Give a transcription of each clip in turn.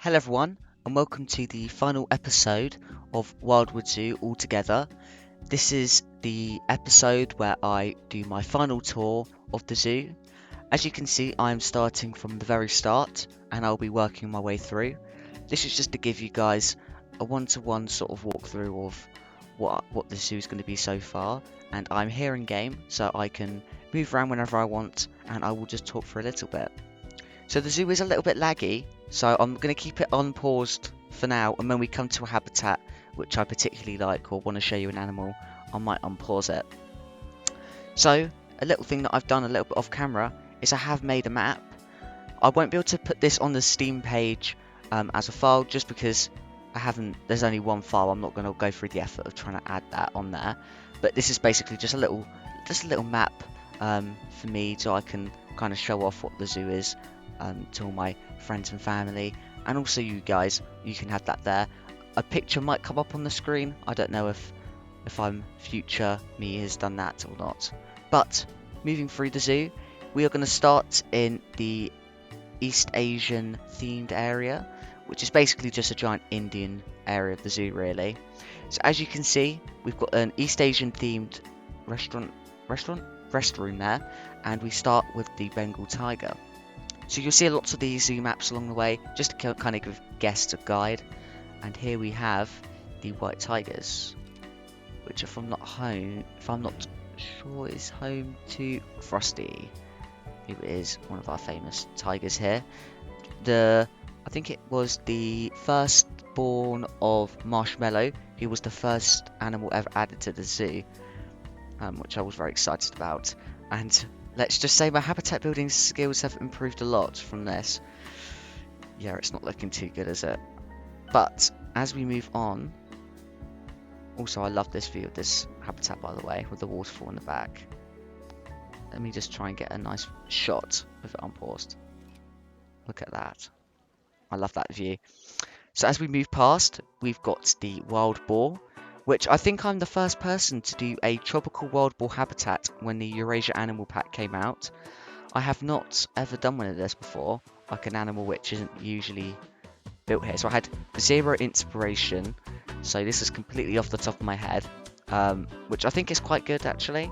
Hello everyone, and welcome to the final episode of Wildwood Zoo altogether. This is the episode where I do my final tour of the zoo. As you can see, I'm starting from the very start, and I'll be working my way through. This is just to give you guys a one-to-one sort of walkthrough of what the zoo is going to be so far. And I'm here in game, so I can move around whenever I want, and I will just talk for a little bit. So the zoo is a little bit laggy, so I'm going to keep it unpaused for now, and when we come to a habitat which I particularly like or want to show you an animal, I might unpause it. So a little thing that I've done a little bit off camera is I have made a map. I won't be able to put this on the Steam page as a file just because there's only one file. I'm not going to go through the effort of trying to add that on there, but this is basically just a little map for me, so I can kind of show off what the zoo is to all my friends and family, and also you guys. You can have that there. A picture might come up on the screen. I don't know if future me has done that or not. But moving through the zoo, we are going to start in the East Asian themed area, which is basically just a giant Indian area of the zoo really. So as you can see, we've got an East Asian themed restroom there, and we start with the Bengal tiger. So you'll see lots of these zoo maps along the way, just to kind of give guests a guide. And here we have the white tigers, which if I'm not sure is home to Frosty, who is one of our famous tigers here. I think it was the firstborn of Marshmallow, who was the first animal ever added to the zoo, which I was very excited about. And let's just say my habitat building skills have improved a lot from this. Yeah, it's not looking too good, is it? But as we move on, also I love this view of this habitat, by the way, with the waterfall in the back. Let me just try and get a nice shot of it unpaused. Look at that. I love that view. So as we move past, we've got the wild boar, which I think I'm the first person to do a tropical wild boar habitat when the Eurasia Animal Pack came out. I have not ever done one of this before, like an animal which isn't usually built here. So I had zero inspiration, so this is completely off the top of my head, which I think is quite good actually.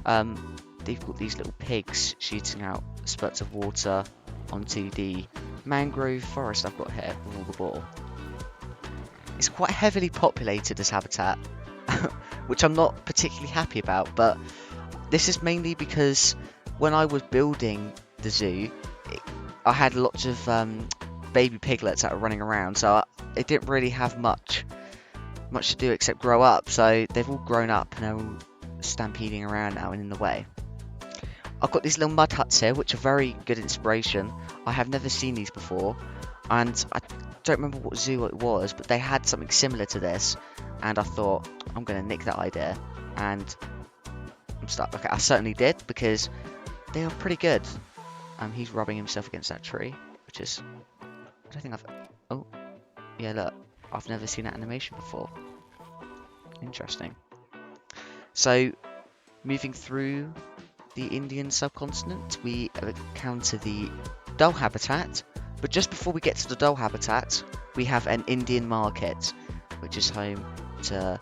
They've got these little pigs shooting out spurts of water onto the mangrove forest I've got here with all the boar. It's quite heavily populated, this habitat, which I'm not particularly happy about, but this is mainly because when I was building the zoo, I had lots of baby piglets that were running around, so it didn't really have much to do except grow up, so they've all grown up and they're all stampeding around now and in the way. I've got these little mud huts here, which are very good inspiration. I have never seen these before, and I don't remember what zoo it was, but they had something similar to this, and I thought, I'm going to nick that idea, and okay, I certainly did, because they are pretty good. He's rubbing himself against that tree, which is, I don't think oh, yeah, look, I've never seen that animation before. Interesting. So, moving through the Indian subcontinent, we encounter the dull habitat, but just before we get to the dull habitat, we have an Indian market, which is home to,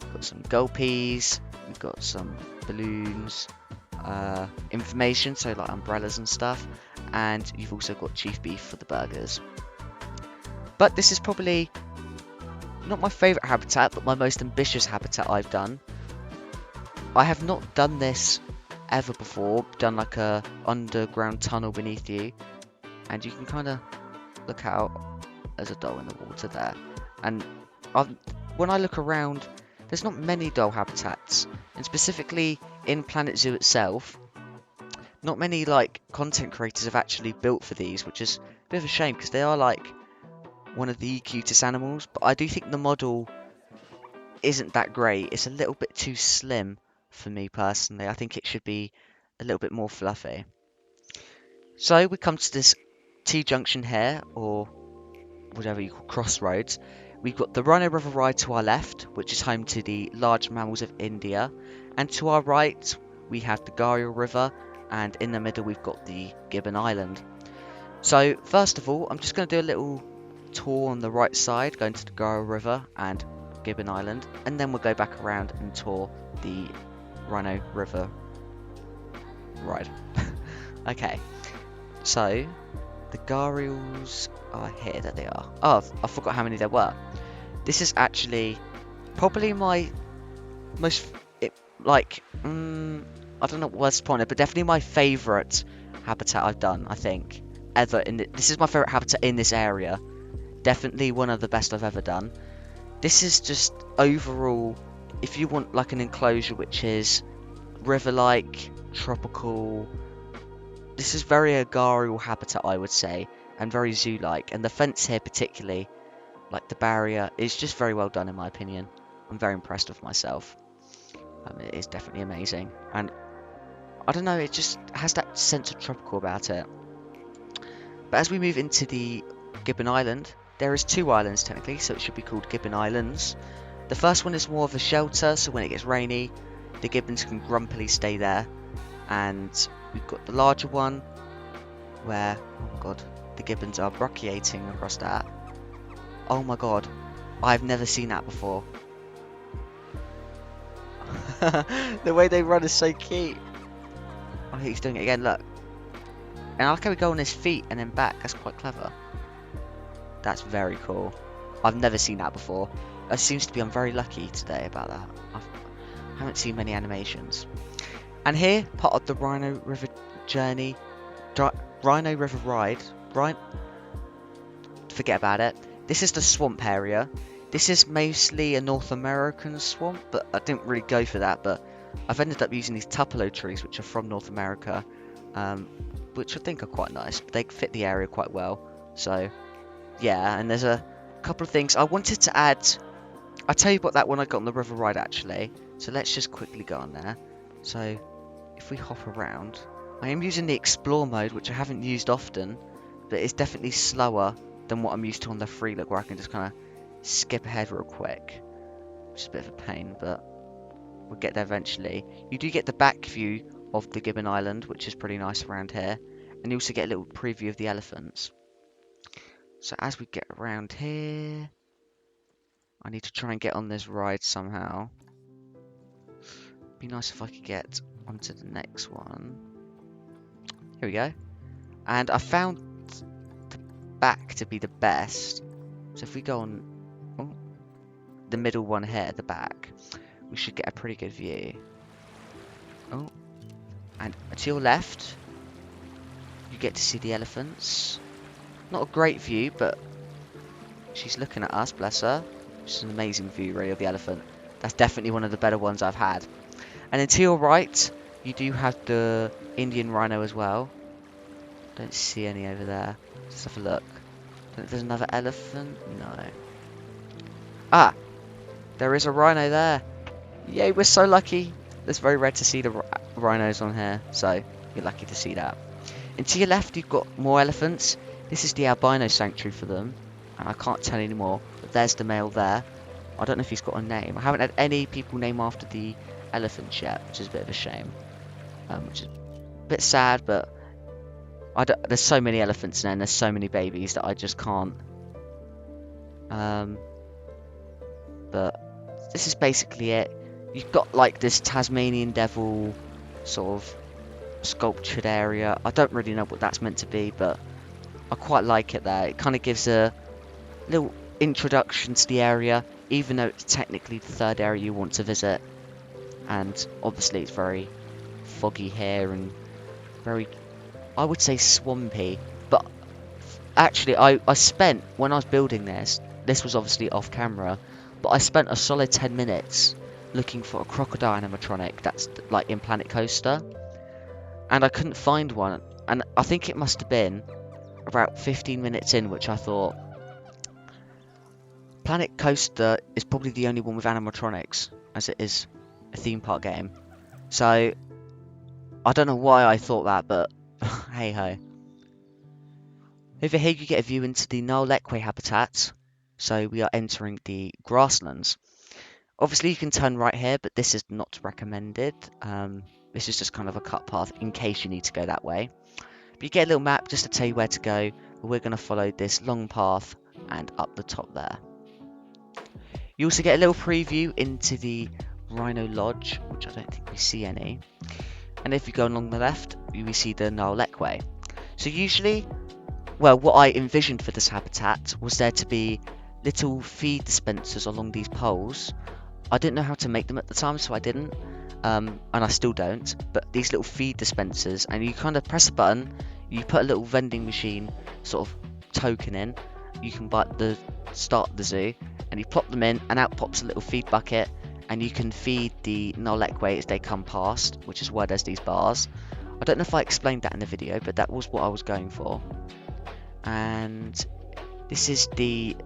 we've got some gulpies, we've got some balloons, information, so like umbrellas and stuff, and you've also got chief beef for the burgers. But this is probably not my favourite habitat, but my most ambitious habitat I've done. I have not done this ever before, done like a underground tunnel beneath you, and you can kind of look out. There's a doll in the water there, and when I look around, there's not many doll habitats, and specifically in Planet Zoo itself, not many like content creators have actually built for these, which is a bit of a shame because they are like one of the cutest animals, but I do think the model isn't that great. It's a little bit too slim for me personally. I think it should be a little bit more fluffy. So we come to this T-junction here, or whatever you call crossroads. We've got the Rhino River Ride to our left, which is home to the large mammals of India, and to our right we have the Gario River, and in the middle we've got the Gibbon Island. So first of all, I'm just going to do a little tour on the right side, going to the Gara River and Gibbon Island, and then we'll go back around and tour the Rhino River ride. Okay, so the Gharials are here. There they are. Oh, I forgot how many there were. This is actually probably my most, I don't know what's the point of it, but definitely my favourite habitat I've done, I think, ever. This is my favourite habitat in this area. Definitely one of the best I've ever done. This is just overall, if you want like an enclosure which is river-like, tropical, this is very agrarial habitat, I would say, and very zoo-like. And the fence here particularly, like the barrier, is just very well done in my opinion. I'm very impressed with myself. It is definitely amazing, and I don't know, it just has that sense of tropical about it. But as we move into the Gibbon Island, there is 2 islands technically, so it should be called Gibbon Islands. The first one is more of a shelter, so when it gets rainy, the gibbons can grumpily stay there. And we've got the larger one, where, oh my god, the gibbons are brachiating across that. Oh my god, I've never seen that before. The way they run is so cute. Oh, he's doing it again, look. And I like how we go on his feet and then back. That's quite clever. That's very cool. I've never seen that before. It seems to be I'm very lucky today about that. I haven't seen many animations. And here, part of the Rhino River journey, Rhino River ride. Forget about it. This is the swamp area. This is mostly a North American swamp, but I didn't really go for that. But I've ended up using these tupelo trees, which are from North America, which I think are quite nice. They fit the area quite well. So, yeah, and there's a couple of things I wanted to add. I'll tell you about that when I got on the river ride, actually. So let's just quickly go on there. So, if we hop around, I am using the explore mode, which I haven't used often, but it's definitely slower than what I'm used to on the free look, where I can just kind of skip ahead real quick, which is a bit of a pain, but we'll get there eventually. You do get the back view of the Gibbon Island, which is pretty nice around here, and you also get a little preview of the elephants. So as we get around here, I need to try and get on this ride somehow. Be nice if I could get onto the next one. Here we go. And I found the back to be the best. So if we go on the middle one here, the back, we should get a pretty good view. Oh, and to your left, you get to see the elephants. Not a great view, but she's looking at us, bless her. It's an amazing view, really, of the elephant. That's definitely one of the better ones I've had. And then to your right, you do have the Indian rhino as well. Don't see any over there. Let's have a look. Don't know if there's another elephant. No. Ah! There is a rhino there. Yay, we're so lucky. It's very rare to see the rhinos on here, so you're lucky to see that. And to your left, you've got more elephants. This is the albino sanctuary for them, and I can't tell anymore, but there's the male there. I don't know if he's got a name. I haven't had any people name after the elephants yet, which is a bit of a shame. Which is a bit sad, but there's so many elephants in there, and there's so many babies that I just can't. But this is basically it. You've got like this Tasmanian devil sort of sculptured area. I don't really know what that's meant to be, but I quite like it there. It kind of gives a little introduction to the area, even though it's technically the third area you want to visit. And obviously it's very foggy here and very, I would say, swampy. But actually I spent, when I was building this was obviously off camera, but I spent a solid 10 minutes looking for a crocodile animatronic that's like in Planet Coaster, and I couldn't find one. And I think it must have been about 15 minutes in, which I thought, Planet Coaster is probably the only one with animatronics, as it is a theme park game. So I don't know why I thought that, but hey ho. Over here you get a view into the Nile Lekwe habitat. So we are entering the grasslands. Obviously you can turn right here, but this is not recommended. This is just kind of a cut path in case you need to go that way. But you get a little map just to tell you where to go. We're going to follow this long path and up the top there. You also get a little preview into the Rhino Lodge, which I don't think we see any. And if you go along the left, we see the Way. So usually, well, what I envisioned for this habitat was there to be little feed dispensers along these poles. I didn't know how to make them at the time, so I didn't. And I still don't. But these little feed dispensers, and you kind of press a button, you put a little vending machine sort of token in. You can buy the start of the zoo, and you plop them in, and out pops a little feed bucket, and you can feed the Way as they come past, which is why there's these bars. I don't know if I explained that in the video, but that was what I was going for. And this is the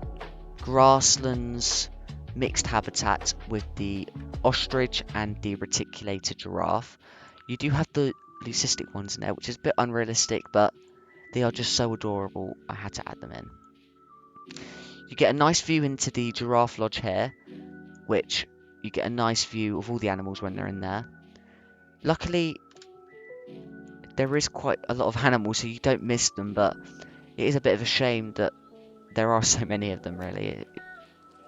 Grasslands mixed habitat with the ostrich and the reticulated giraffe. You do have the leucistic ones in there, which is a bit unrealistic, but they are just so adorable, I had to add them in. You get a nice view into the giraffe lodge here, which you get a nice view of all the animals when they're in there. Luckily, there is quite a lot of animals, so you don't miss them, but it is a bit of a shame that there are so many of them, really. A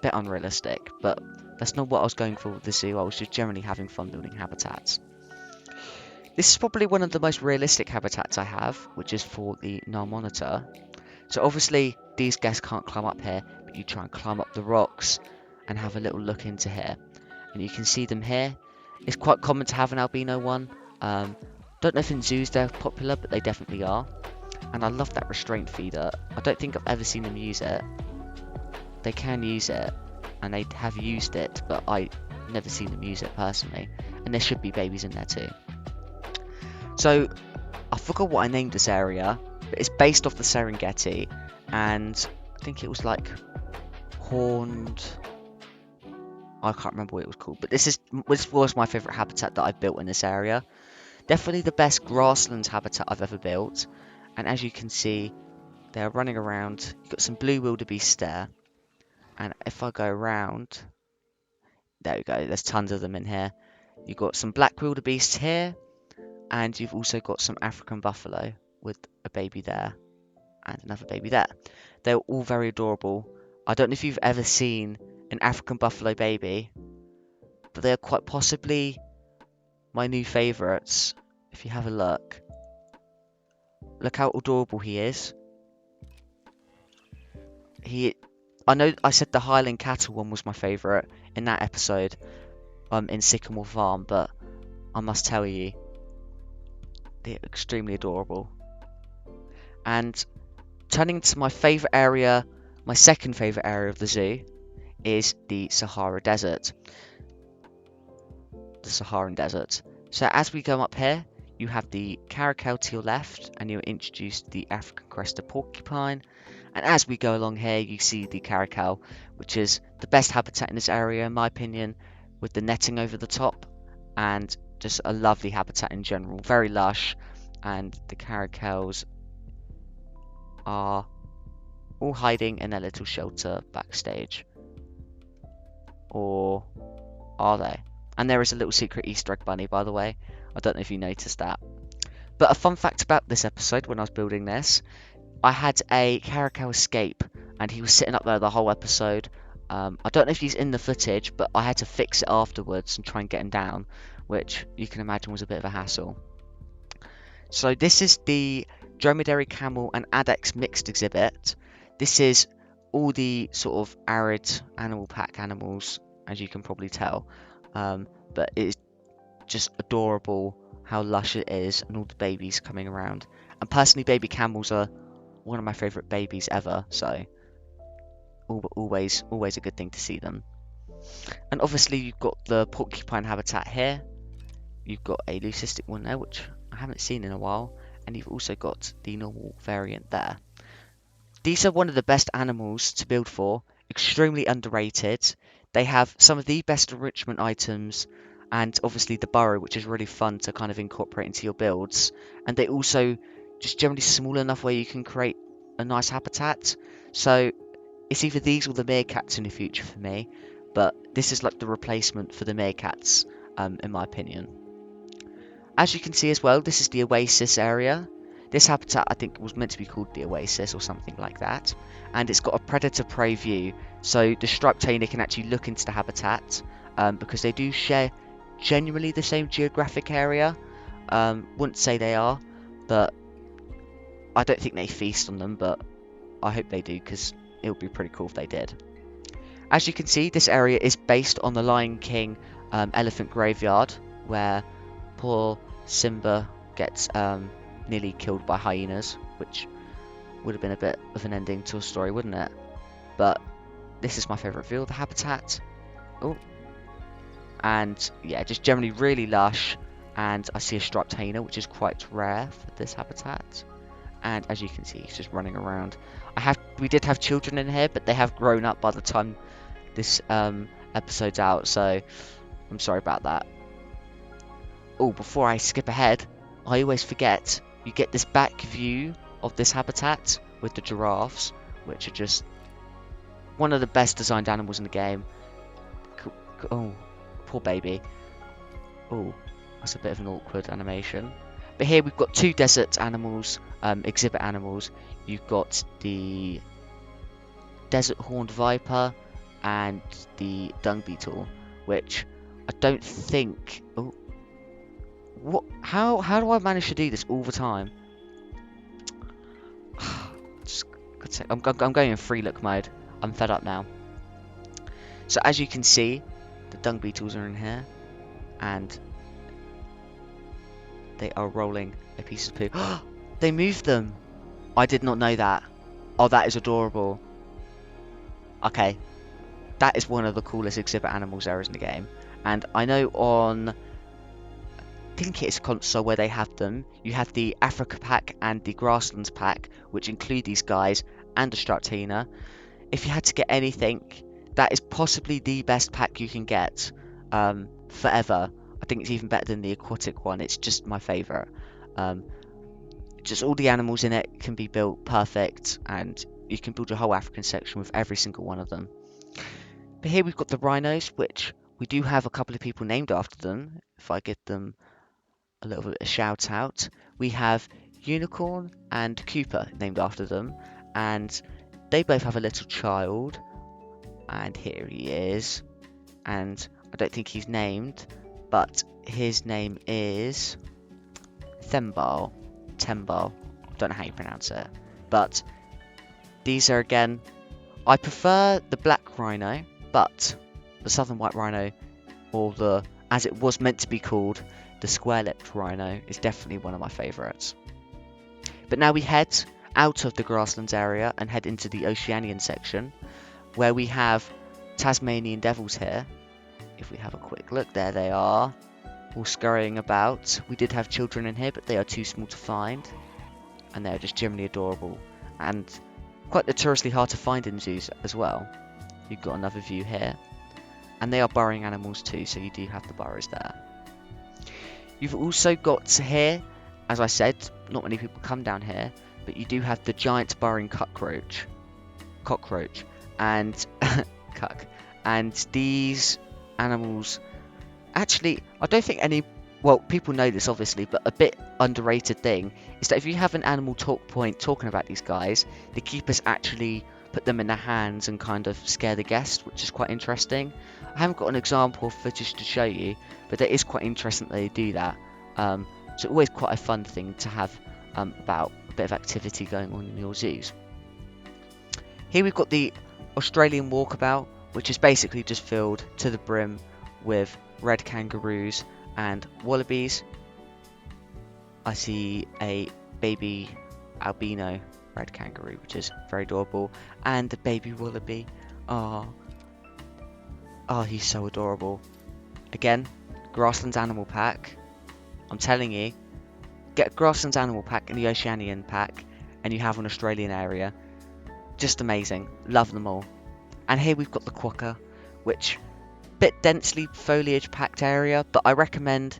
bit unrealistic, but that's not what I was going for with the zoo. I was just generally having fun building habitats. This is probably one of the most realistic habitats I have, which is for the Nile monitor. So obviously, these guests can't climb up here, but you try and climb up the rocks and have a little look into here. And you can see them here. It's quite common to have an albino one. Don't know if in zoos they're popular, but they definitely are. And I love that restraint feeder. I don't think I've ever seen them use it. They can use it, and they have used it, but I've never seen them use it personally. And there should be babies in there too. So, I forgot what I named this area, but it's based off the Serengeti, and I think it was like horned... I can't remember what it was called, but this was my favourite habitat that I've built in this area. Definitely the best grasslands habitat I've ever built, and as you can see, they're running around. You've got some blue wildebeest there, and if I go around, there we go, there's tons of them in here. You've got some black wildebeest here, and you've also got some African buffalo with a baby there, and another baby there. They're all very adorable. I don't know if you've ever seen an African buffalo baby, but they're quite possibly my new favourites. If you have a look, look how adorable he is. I know I said the Highland cattle one was my favourite in that episode, in Sycamore Farm, but I must tell you, they're extremely adorable. And turning to my favourite area, my second favourite area of the zoo, is the Sahara Desert. The Saharan Desert. So as we go up here, you have the caracal to your left, and you're introduced to the African crested porcupine. And as we go along here, you see the caracal, which is the best habitat in this area, in my opinion, with the netting over the top, and just a lovely habitat in general. Very lush, and the caracals are all hiding in their little shelter backstage. Or are they? And there is a little secret Easter egg bunny, by the way. I don't know if you noticed that. But a fun fact about this episode, when I was building this, I had a caracal escape, and he was sitting up there the whole episode. I don't know if he's in the footage, but I had to fix it afterwards and try and get him down, which you can imagine was a bit of a hassle. So this is the dromedary camel and addax mixed exhibit. This is all the sort of arid animal pack animals, as you can probably tell. But it's just adorable how lush it is, and all the babies coming around. And personally, baby camels are one of my favourite babies ever, so always a good thing to see them. And obviously you've got the porcupine habitat here. You've got a leucistic one there, which I haven't seen in a while, and you've also got the normal variant there. These are one of the best animals to build for, extremely underrated. They have some of the best enrichment items, and obviously the burrow, which is really fun to kind of incorporate into your builds. And they also just generally small enough where you can create a nice habitat. So it's either these or the meerkats in the future for me, but this is like the replacement for the meerkats, in my opinion. As you can see as well, this is the oasis area. This habitat, I think, was meant to be called the Oasis or something like that. And it's got a predator-prey view, so the striped tailor can actually look into the habitat, because they do share genuinely the same geographic area. Wouldn't say they are, but I don't think they feast on them, but I hope they do, because it would be pretty cool if they did. As you can see, this area is based on the Lion King elephant graveyard, where poor Simba gets nearly killed by hyenas, which would have been a bit of an ending to a story, wouldn't it? But this is my favourite view of the habitat. Oh, and yeah, just generally really lush. And I see a striped hyena, which is quite rare for this habitat. And as you can see, he's just running around. We did have children in here, but they have grown up by the time this episode's out, so I'm sorry about that. Oh, before I skip ahead, I always forget, you get this back view of this habitat with the giraffes, which are just one of the best designed animals in the game. Oh, poor baby. Oh, that's a bit of an awkward animation. But here we've got two desert animals, exhibit animals. You've got the desert horned viper and the dung beetle, which I don't think... Oh, what? How do I manage to do this all the time? I'm going in free look mode. I'm fed up now. So as you can see, the dung beetles are in here, and they are rolling a piece of poo. They moved them. I did not know that. Oh, that is adorable. Okay, that is one of the coolest exhibit animals there is in the game. And I know on, I think it's console where they have them, you have the Africa pack and the Grasslands pack, which include these guys and the striped hyena. If you had to get anything, that is possibly the best pack you can get forever. I think it's even better than the aquatic one. It's just my favourite. Just all the animals in it can be built perfect, and you can build a whole African section with every single one of them. But here we've got the rhinos, which we do have a couple of people named after them. If I give them a little bit of a shout out, we have Unicorn and Cooper named after them, and they both have a little child. And here he is, and I don't think he's named, but his name is Thembal. Tembal. Don't know how you pronounce it. But these are, again, I prefer the black rhino, but the southern white rhino, or the, as it was meant to be called, the square-lipped rhino, is definitely one of my favourites. But now we head out of the grasslands area and head into the Oceanian section, where we have Tasmanian devils here. If we have a quick look, there they are, all scurrying about. We did have children in here, but they are too small to find, and they're just generally adorable, and quite notoriously hard to find in zoos as well. You've got another view here, and they are burrowing animals too, so you do have the burrows there. You've also got here, as I said, not many people come down here, but you do have the giant burrowing cockroach, and cuck, and these animals, actually, I don't think any, well, people know this obviously, but a bit underrated thing is that if you have an animal talk point talking about these guys, the keepers actually put them in their hands and kind of scare the guest, which is quite interesting. I haven't got an example of footage to show you, but it is quite interesting that they do that. So always quite a fun thing to have about a bit of activity going on in your zoos. Here we've got the Australian walkabout, which is basically just filled to the brim with red kangaroos and wallabies. I see a baby albino red kangaroo, which is very adorable, and the baby wallaby. Oh, he's so adorable. Again, Grasslands Animal Pack. I'm telling you, get a Grasslands Animal Pack and the Oceanian Pack, and you have an Australian area. Just amazing. Love them all. And here we've got the quokka, which bit densely foliage packed area, but I recommend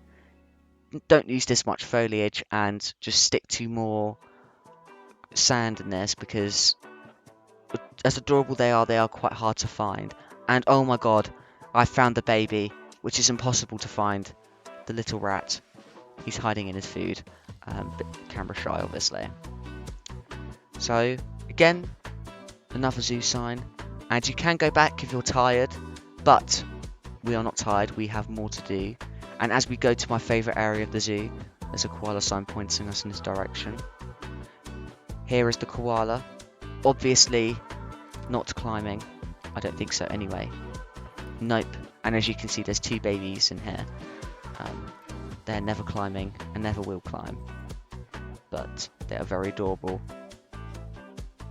don't use this much foliage and just stick to more sand in this, because as adorable they are quite hard to find. And oh my god, I found the baby, which is impossible to find, the little rat. He's hiding in his food, but camera shy, obviously. So, again, another zoo sign. And you can go back if you're tired, but we are not tired. We have more to do. And as we go to my favourite area of the zoo, there's a koala sign pointing us in this direction. Here is the koala. Obviously, not climbing. I don't think so anyway. Nope. And as you can see, there's two babies in here. They're never climbing and never will climb. But they are very adorable.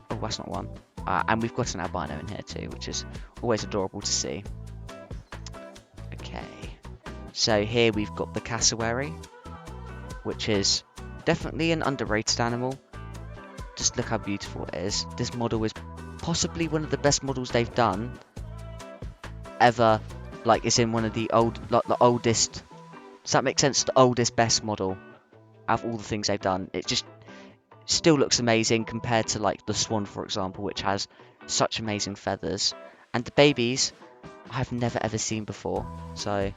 Oh, that's not one. And we've got an albino in here too, which is always adorable to see. Okay. So here we've got the cassowary, which is definitely an underrated animal. Just look how beautiful it is. This model is possibly one of the best models they've done ever. Like, it's in one of the oldest. Does that make sense? The oldest, best model out of all the things they've done. It just still looks amazing compared to like the swan, for example, which has such amazing feathers. And the babies, I've never ever seen before. So,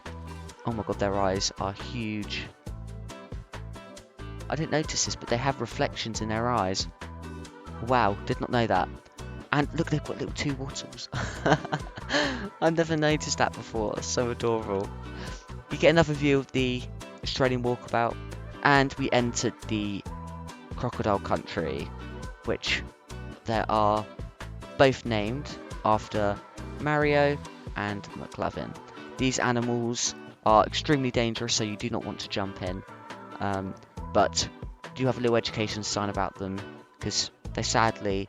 oh my god, their eyes are huge. I didn't notice this, but they have reflections in their eyes. Wow, did not know that. And look, they've got little two wattles. I've never noticed that before. It's so adorable. You get another view of the Australian walkabout, and we entered the crocodile country, which there are both named after Mario and McLovin. These animals are extremely dangerous, so you do not want to jump in, but do have a little education sign about them, because they sadly,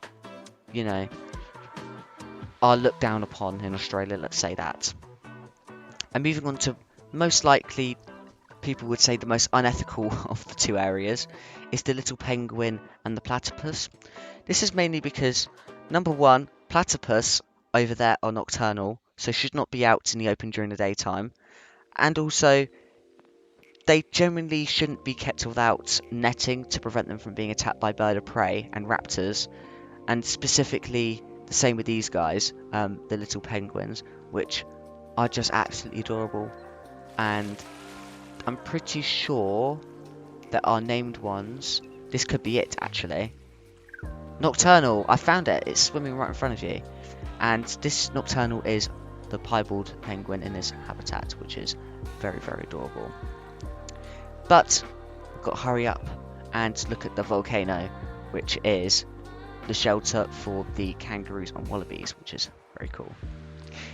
you know, are looked down upon in Australia, let's say that. And moving on to most likely, people would say the most unethical of the two areas, is the little penguin and the platypus. This is mainly because, number one, platypus over there are nocturnal, so should not be out in the open during the daytime. And also, they generally shouldn't be kept without netting to prevent them from being attacked by bird of prey and raptors. And specifically, the same with these guys, the little penguins, which are just absolutely adorable. And I'm pretty sure there are named ones. This could be it, actually. Nocturnal, I found it. It's swimming right in front of you. And this nocturnal is the piebald penguin in this habitat, which is very, very adorable. But we've got to hurry up and look at the volcano, which is the shelter for the kangaroos and wallabies, which is very cool.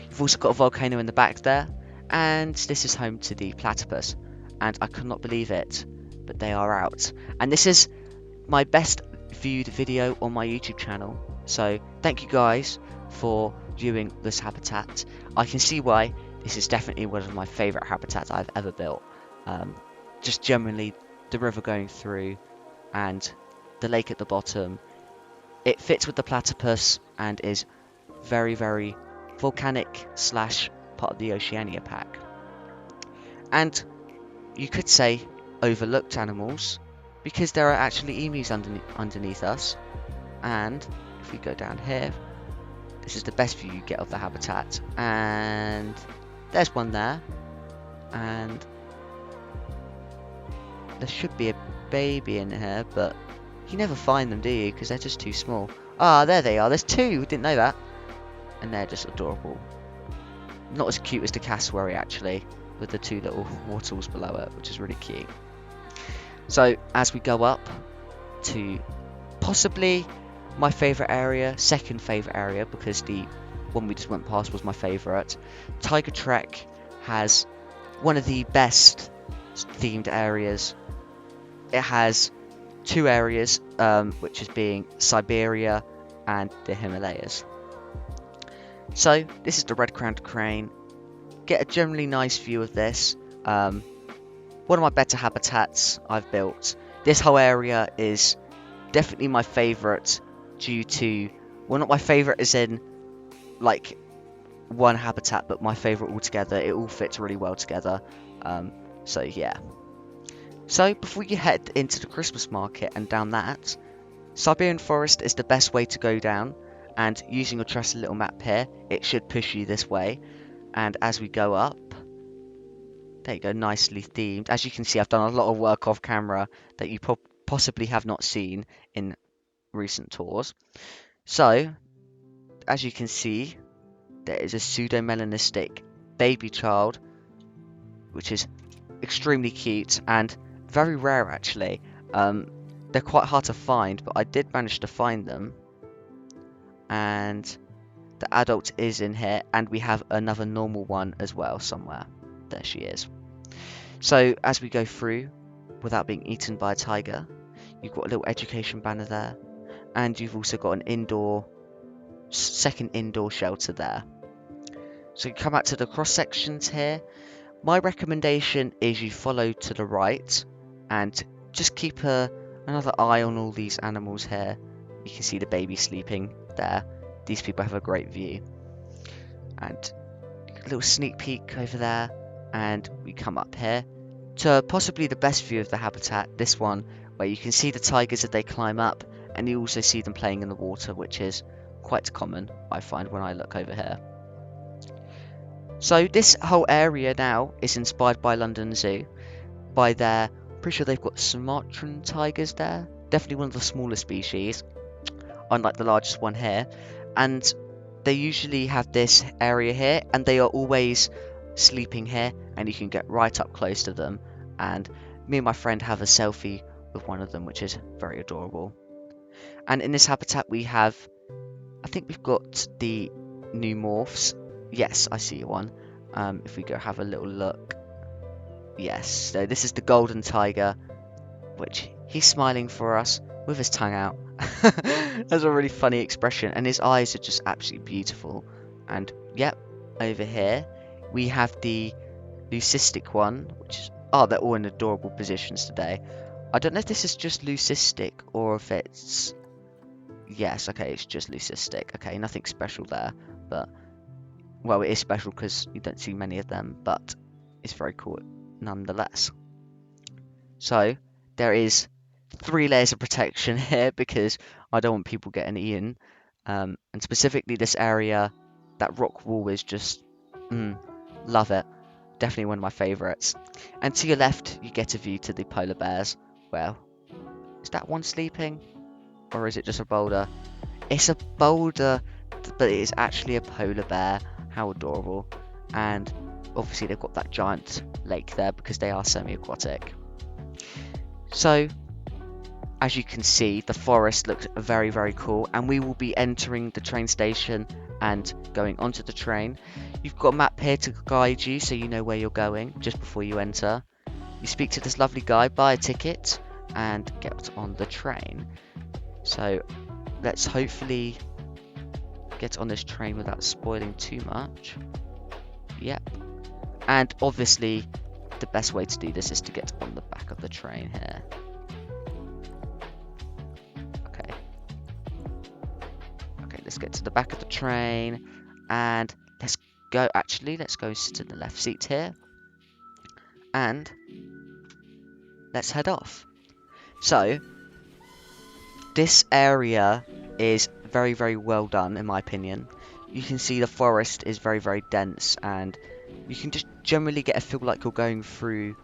You've also got a volcano in the back there, and this is home to the platypus. And I could not believe it, but they are out. And this is my best viewed video on my YouTube channel. So thank you guys for viewing this habitat. I can see why this is definitely one of my favourite habitats I've ever built. Just generally the river going through and the lake at the bottom. It fits with the platypus and is very, very volcanic / part of the Oceania pack. And you could say overlooked animals, because there are actually emus underneath us. And if we go down here, this is the best view you get of the habitat. And there's one there. And there should be a baby in here, but you never find them, do you? Because they're just too small. Ah, there they are. There's two. Didn't know that. And they're just adorable. Not as cute as the cassowary, actually, with the two little wattles below it, which is really cute. So as we go up to possibly my favourite area, second favourite area, because the one we just went past was my favourite. Tiger Trek has one of the best themed areas. It has two areas, which is being Siberia and the Himalayas. So this is the red-crowned crane. Get a generally nice view of this. One of my better habitats I've built. This whole area is definitely my favourite due to, well, not my favourite as in like one habitat, but my favourite altogether. It all fits really well together. So yeah. So before you head into the Christmas market and down that, Siberian forest is the best way to go down, and using your trusted little map here, it should push you this way. And as we go up, There you go, nicely themed. As you can see, I've done a lot of work off camera that you possibly have not seen in recent tours. So, as you can see, there is a pseudo-melanistic baby child, which is extremely cute and very rare actually. They're quite hard to find, but I did manage to find them. And the adult is in here, and we have another normal one as well somewhere. There she is. So as we go through, without being eaten by a tiger, you've got a little education banner there, and you've also got an second indoor shelter there. So you come out to the cross sections here. My recommendation is you follow to the right and just keep another eye on all these animals here. You can see the baby sleeping there. These people have a great view. And a little sneak peek over there, and we come up here to possibly the best view of the habitat, this one, where you can see the tigers as they climb up, and you also see them playing in the water, which is quite common, I find, when I look over here. So this whole area now is inspired by London Zoo, by their, pretty sure they've got Sumatran tigers there, definitely one of the smaller species, unlike the largest one here, and they usually have this area here, and they are always sleeping here, and you can get right up close to them, and me and my friend have a selfie with one of them, which is very adorable. And in this habitat we have, I think we've got the new morphs. Yes, I see one. If we go have a little look. Yes, so this is the golden tiger, which he's smiling for us with his tongue out. That's a really funny expression, and his eyes are just absolutely beautiful. And yep, over here we have the leucistic one, which is, oh, they're all in adorable positions today. I don't know if this is just leucistic or if it's, yes, okay, it's just leucistic. Okay, nothing special there, but, well, it is special because you don't see many of them, but it's very cool nonetheless. So there is 3 layers of protection here because I don't want people getting eaten, and specifically this area, that rock wall is just, love it. Definitely one of my favourites. And to your left, you get a view to the polar bears. Well, is that one sleeping? Or is it just a boulder? It's a boulder, but it is actually a polar bear. How adorable. And obviously they've got that giant lake there because they are semi-aquatic. So, as you can see, the forest looks very, very cool, and we will be entering the train station and going onto the train. You've got a map here to guide you so you know where you're going just before you enter. You speak to this lovely guy, buy a ticket, and get on the train. So let's hopefully get on this train without spoiling too much. Yep. And obviously the best way to do this is to get on the back of the train here. Okay, let's get to the back of the train, and let's go to the left seat here, and let's head off. So this area is very, very well done in my opinion. You can see the forest is very, very dense, and you can just generally get a feel like you're going through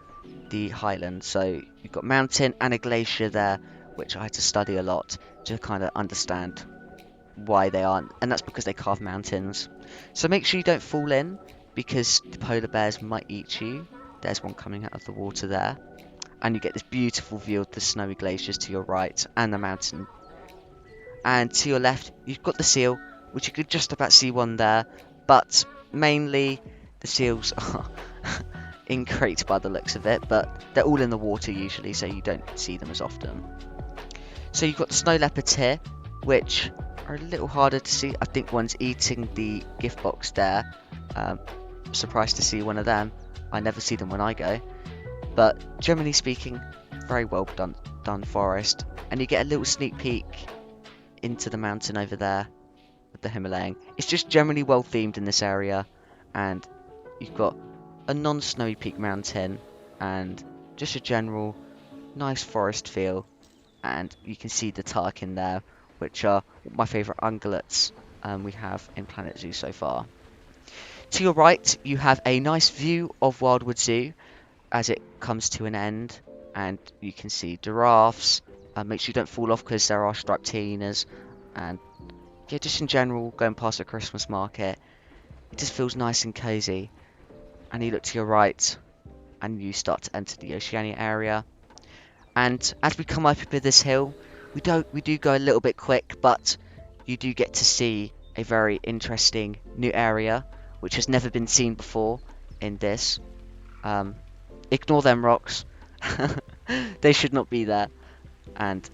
the highlands. So you've got mountain and a glacier there, which I had to study a lot to kind of understand why they aren't, and that's because they carve mountains. So make sure you don't fall in, because the polar bears might eat you. There's one coming out of the water there, and you get this beautiful view of the snowy glaciers to your right and the mountain. And to your left you've got the seal, which you could just about see one there, but mainly the seals are in crates by the looks of it, but they're all in the water usually, so you don't see them as often. So you've got the snow leopards here, which are a little harder to see. I think one's eating the gift box there. Surprised to see one of them. I never see them when I go. But generally speaking, very well done forest. And you get a little sneak peek into the mountain over there with the Himalayan. It's just generally well themed in this area. And you've got a non-snowy peak mountain and just a general nice forest feel. And you can see the tark in there, which are my favourite ungulates we have in Planet Zoo so far. To your right, you have a nice view of Wildwood Zoo, as it comes to an end, and you can see giraffes. Make sure you don't fall off because there are striped hyenas, and yeah, just in general, going past the Christmas market, it just feels nice and cozy. And you look to your right, and you start to enter the Oceania area. And as we come up this hill, we do go a little bit quick, but you do get to see a very interesting new area, which has never been seen before in this. Um, Ignore them rocks. They should not be there. And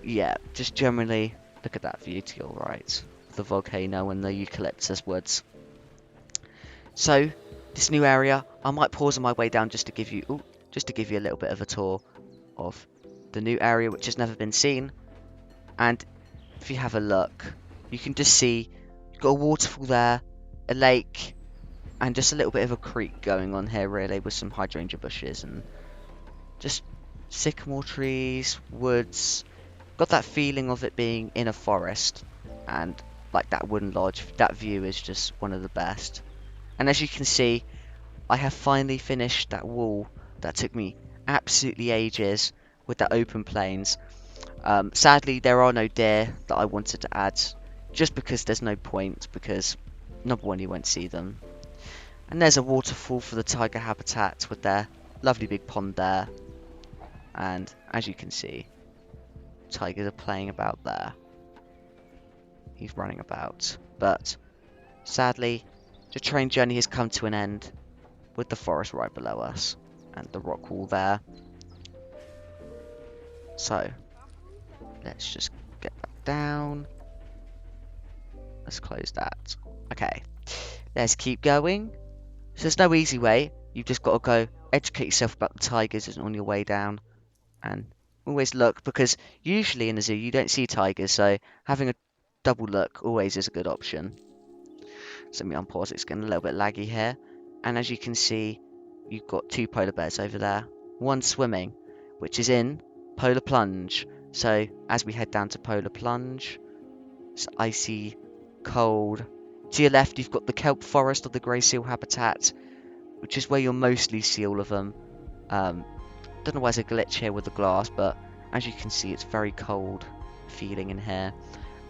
yeah, just generally look at that view to your right. The volcano and the eucalyptus woods. So, this new area, I might pause on my way down just to give you a little bit of a tour of the new area which has never been seen. And if you have a look, you can just see you've got a waterfall there, a lake, and just a little bit of a creek going on here really, with some hydrangea bushes and just sycamore trees, woods. Got that feeling of it being in a forest, and like that wooden lodge, that view is just one of the best. And as you can see, I have finally finished that wall that took me absolutely ages with the open plains. Sadly, there are no deer that I wanted to add, just because there's no point, because number one, you won't see them. And there's a waterfall for the tiger habitat with their lovely big pond there. And as you can see, tigers are playing about there. He's running about. But sadly, the train journey has come to an end with the forest right below us and the rock wall there. So, let's just get back down. Let's close that. Okay, let's keep going. So there's no easy way. You've just got to go educate yourself about the tigers on your way down. And always look, because usually in the zoo you don't see tigers, so having a double look always is a good option. So let me unpause, it's getting a little bit laggy here. And as you can see, you've got two polar bears over there. One swimming, which is in Polar Plunge. So as we head down to Polar Plunge, it's icy, cold. To your left, you've got the kelp forest of the grey seal habitat, which is where you'll mostly see all of them. Don't know why there's a glitch here with the glass, but as you can see, it's very cold feeling in here.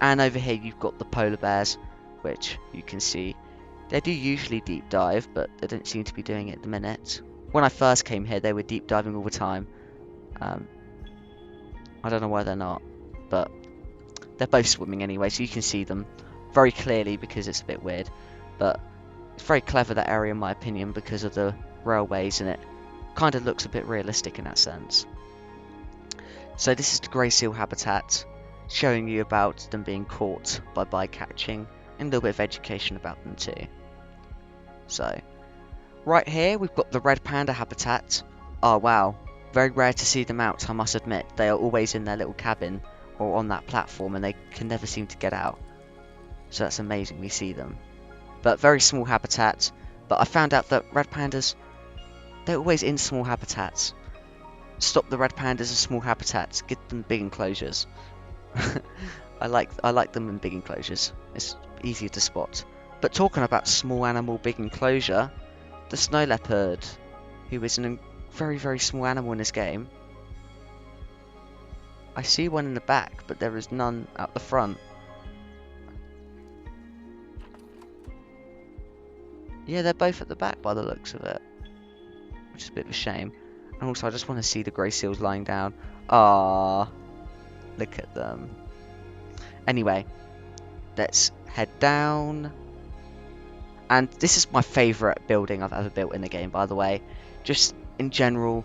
And over here, you've got the polar bears, which you can see. They do usually deep dive, but they don't seem to be doing it at the minute. When I first came here, they were deep diving all the time. I don't know why they're not, but they're both swimming anyway, so you can see them very clearly because it's a bit weird. But it's very clever, that area, in my opinion, because of the railways, and it kind of looks a bit realistic in that sense. So this is the grey seal habitat, showing you about them being caught by bycatching, and a little bit of education about them too. So, right here we've got the red panda habitat. Oh wow, very rare to see them out, I must admit. They are always in their little cabin or on that platform, and they can never seem to get out. So that's amazing, we see them. But very small habitat. But I found out that red pandas, they're always in small habitats. Stop the red pandas in small habitats. Get them big enclosures. I like them in big enclosures. It's easier to spot. But talking about small animal, big enclosure, the snow leopard, who is a very, very small animal in this game. I see one in the back, but there is none out the front. Yeah, they're both at the back by the looks of it, which is a bit of a shame. And also, I just want to see the grey seals lying down. Ah, look at them. Anyway, let's head down. And this is my favourite building I've ever built in the game, by the way. Just in general,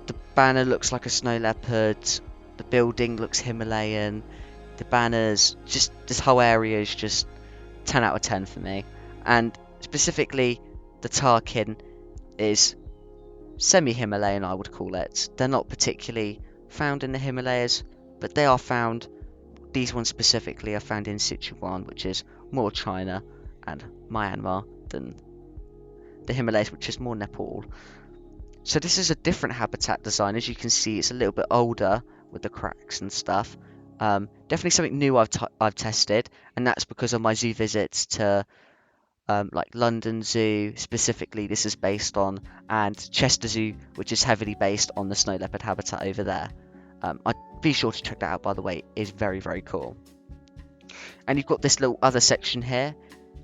the banner looks like a snow leopard. The building looks Himalayan. The banners, just this whole area is just 10 out of 10 for me. And specifically, the Tarkin is semi-Himalayan, I would call it. They're not particularly found in the Himalayas, but they are found. These ones specifically are found in Sichuan, which is more China and Myanmar than the Himalayas, which is more Nepal. So this is a different habitat design. As you can see, it's a little bit older with the cracks and stuff. Definitely something new I've tested, and that's because of my zoo visits to like London Zoo specifically this is based on, and Chester Zoo, which is heavily based on the snow leopard habitat over there. I'd be sure to check that out, by the way. It is very, very cool. And you've got this little other section here,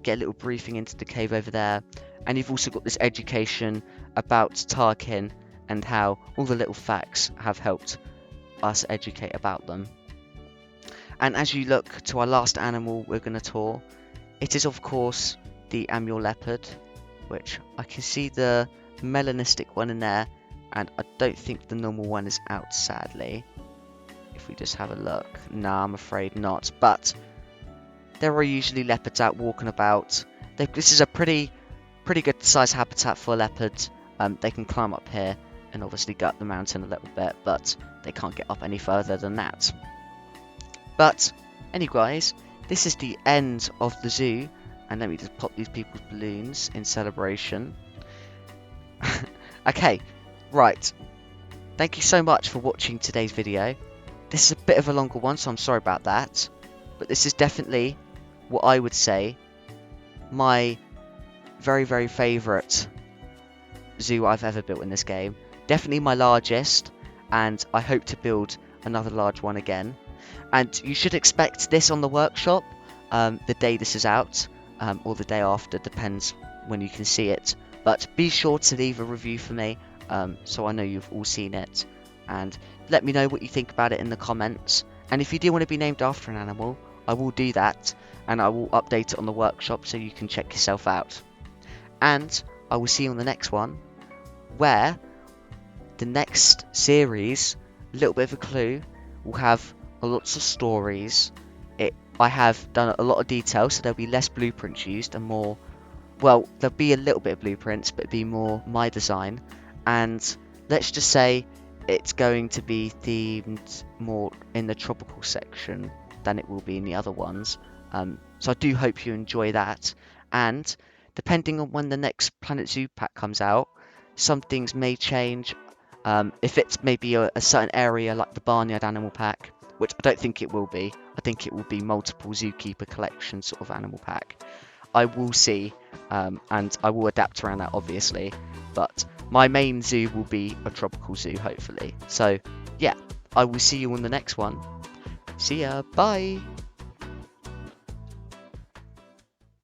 get a little briefing into the cave over there, and you've also got this education about Tarkin and how all the little facts have helped us educate about them. And as you look to our last animal we're going to tour, it is of course the Amur leopard, which I can see the melanistic one in there, and I don't think the normal one is out, sadly. If we just have a look, nah, I'm afraid not, but there are usually leopards out walking about. This is a pretty good size habitat for leopards. They can climb up here and obviously go up the mountain a little bit, but they can't get up any further than that. But anyways, this is the end of the zoo, and let me just pop these people's balloons in celebration. Okay, right. Thank you so much for watching today's video. This is a bit of a longer one, so I'm sorry about that. But this is definitely what I would say my very, very favourite zoo I've ever built in this game. Definitely my largest, and I hope to build another large one again. And you should expect this on the workshop the day this is out, or the day after, depends when you can see it. But be sure to leave a review for me, so I know you've all seen it, and let me know what you think about it in the comments. And if you do want to be named after an animal, I will do that, and I will update it on the workshop so you can check yourself out. And I will see you on the next one, where the next series, a little bit of a clue, will have lots of stories. I have done a lot of detail, so there'll be less blueprints used and more, well, there'll be a little bit of blueprints, but it'll be more my design. And let's just say it's going to be themed more in the tropical section than it will be in the other ones. So I do hope you enjoy that. And depending on when the next Planet Zoo pack comes out, some things may change. If it's maybe a certain area like the Barnyard Animal Pack, which I don't think it will be. I think it will be multiple Zookeeper collection sort of animal pack. I will see, and I will adapt around that obviously. But my main zoo will be a tropical zoo, hopefully. So yeah, I will see you on the next one. See ya, bye!